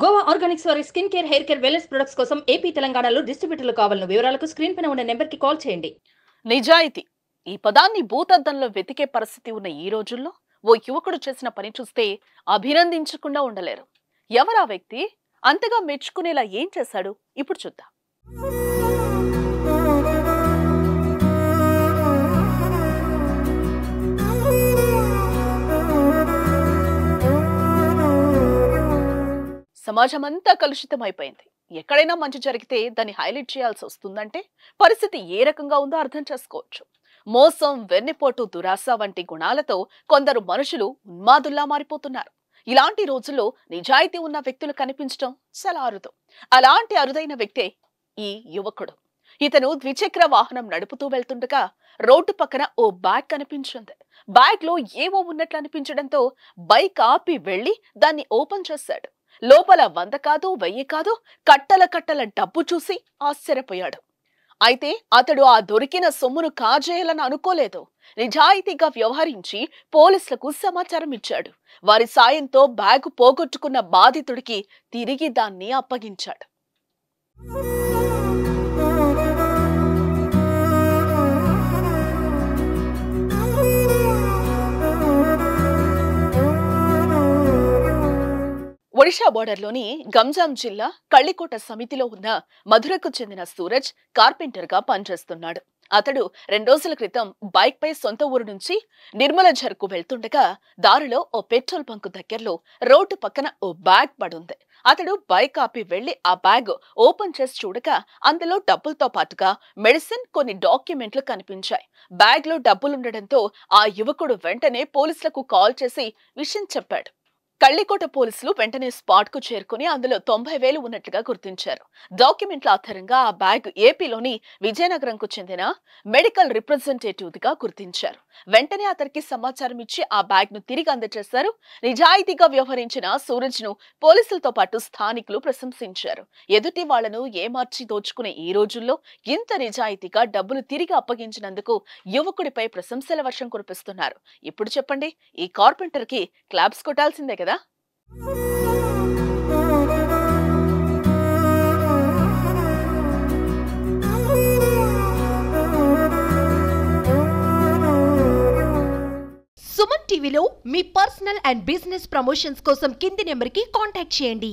Goa Organics వారి skin care, hair care, wellness products కోసం AP, తెలంగాణలో డిస్ట్రిబ్యూటర్లు కావాలను వివరాలకు స్క్రీన్ పైన ఉన్న నెంబర్కి కాల్ చేయండి. నిజాయితీ ఈ పదాన్ని భూతద్దంలో వెతికే పరిస్థితి ఉన్న ఈ రోజుల్లో ఓ యువకుడు చేసిన పని చూస్తే అభినందించకుండా ఉండలేరు. ఎవరా వ్యక్తి? అంతగా మెచ్చుకునేలా ఏం చేశాడు? ఇప్పుడు చూద్దాం. సమాజమంతా కలుషితమైపోయింది. ఎక్కడైనా మంచి జరిగితే దాన్ని హైలైట్ చేయాల్సి వస్తుందంటే పరిస్థితి ఏ రకంగా ఉందో అర్థం చేసుకోవచ్చు. మోసం, వెన్నెపోటు, దురాశ వంటి గుణాలతో కొందరు మనుషులు ఉన్మాదుల్లా మారిపోతున్నారు. ఇలాంటి రోజుల్లో నిజాయితీ ఉన్న వ్యక్తులు కనిపించడం చాలా అరుదు. అలాంటి అరుదైన వ్యక్తే ఈ యువకుడు. ఇతను ద్విచక్ర వాహనం నడుపుతూ వెళ్తుండగా రోడ్డు పక్కన ఓ బ్యాగ్ కనిపించింది. బ్యాగ్ లో ఏవో ఉన్నట్లు అనిపించడంతో బైక్ ఆపి వెళ్లి దాన్ని ఓపెన్ చేశాడు. లోపల 100 కాదు, 1000 కాదు, కట్టల కట్టల డబ్బు చూసి ఆశ్చర్యపోయాడు. అయితే అతడు ఆ దొరికిన సొమ్మును కాజేయాలని అనుకోలేదు. నిజాయితీగా వ్యవహరించి పోలీసులకు సమాచారం ఇచ్చాడు. వారి సాయంతో బ్యాగు పోగొట్టుకున్న బాధితుడికి తిరిగి దాన్ని అప్పగించాడు. ఒడిషా బోర్డర్లోని గంజాం జిల్లా కళ్ళికోట సమితిలో ఉన్న మధురకు చెందిన సూరజ్ కార్పెంటర్ గా పనిచేస్తున్నాడు. అతడు 2 రోజుల క్రితం బైక్ పై సొంత ఊరు నుంచి నిర్మలఝర్కు వెళ్తుండగా దారిలో ఓ పెట్రోల్ బంకు దగ్గరలో రోడ్డు పక్కన ఓ బ్యాగ్ పడుంది. అతడు బైక్ ఆపి వెళ్లి ఆ బ్యాగ్ ఓపెన్ చేసి చూడగా అందులో డబ్బులతో పాటుగా మెడిసిన్, కొన్ని డాక్యుమెంట్లు కనిపించాయి. బ్యాగ్ లో డబ్బులుండడంతో ఆ యువకుడు వెంటనే పోలీసులకు కాల్ చేసి విషయం చెప్పాడు. కళ్ళికోట పోలీసులు వెంటనే స్పాట్ కు చేరుకుని అందులో 90,000 ఉన్నట్లుగా గుర్తించారు. డాక్యుమెంట్ల ఆధారంగా ఆ బ్యాగ్ ఏపీలోని విజయనగరంకు చెందిన మెడికల్ రిప్రజెంటేటివ్ గా గుర్తించారు. వెంటనే అతనికి సమాచారం ఇచ్చి ఆ బ్యాగ్ ను తిరిగి అందజేశారు. నిజాయితీగా వ్యవహరించిన సూరజ్ ను పోలీసులతో పాటు స్థానికులు ప్రశంసించారు. ఎదుటి వాళ్లను ఏమార్చి దోచుకునే ఈ రోజుల్లో ఇంత నిజాయితీగా డబ్బులు తిరిగి అప్పగించినందుకు యువకుడిపై ప్రశంసల వర్షం కురిపిస్తున్నారు. ఇప్పుడు చెప్పండి, ఈ కార్పెంటర్ కి క్లాప్స్ కొట్టాల్సిందే కదా. సుమన్ టీవీలో మీ పర్సనల్ అండ్ బిజినెస్ ప్రమోషన్స్ కోసం కింది నెంబర్కి కాంటాక్ట్ చేయండి.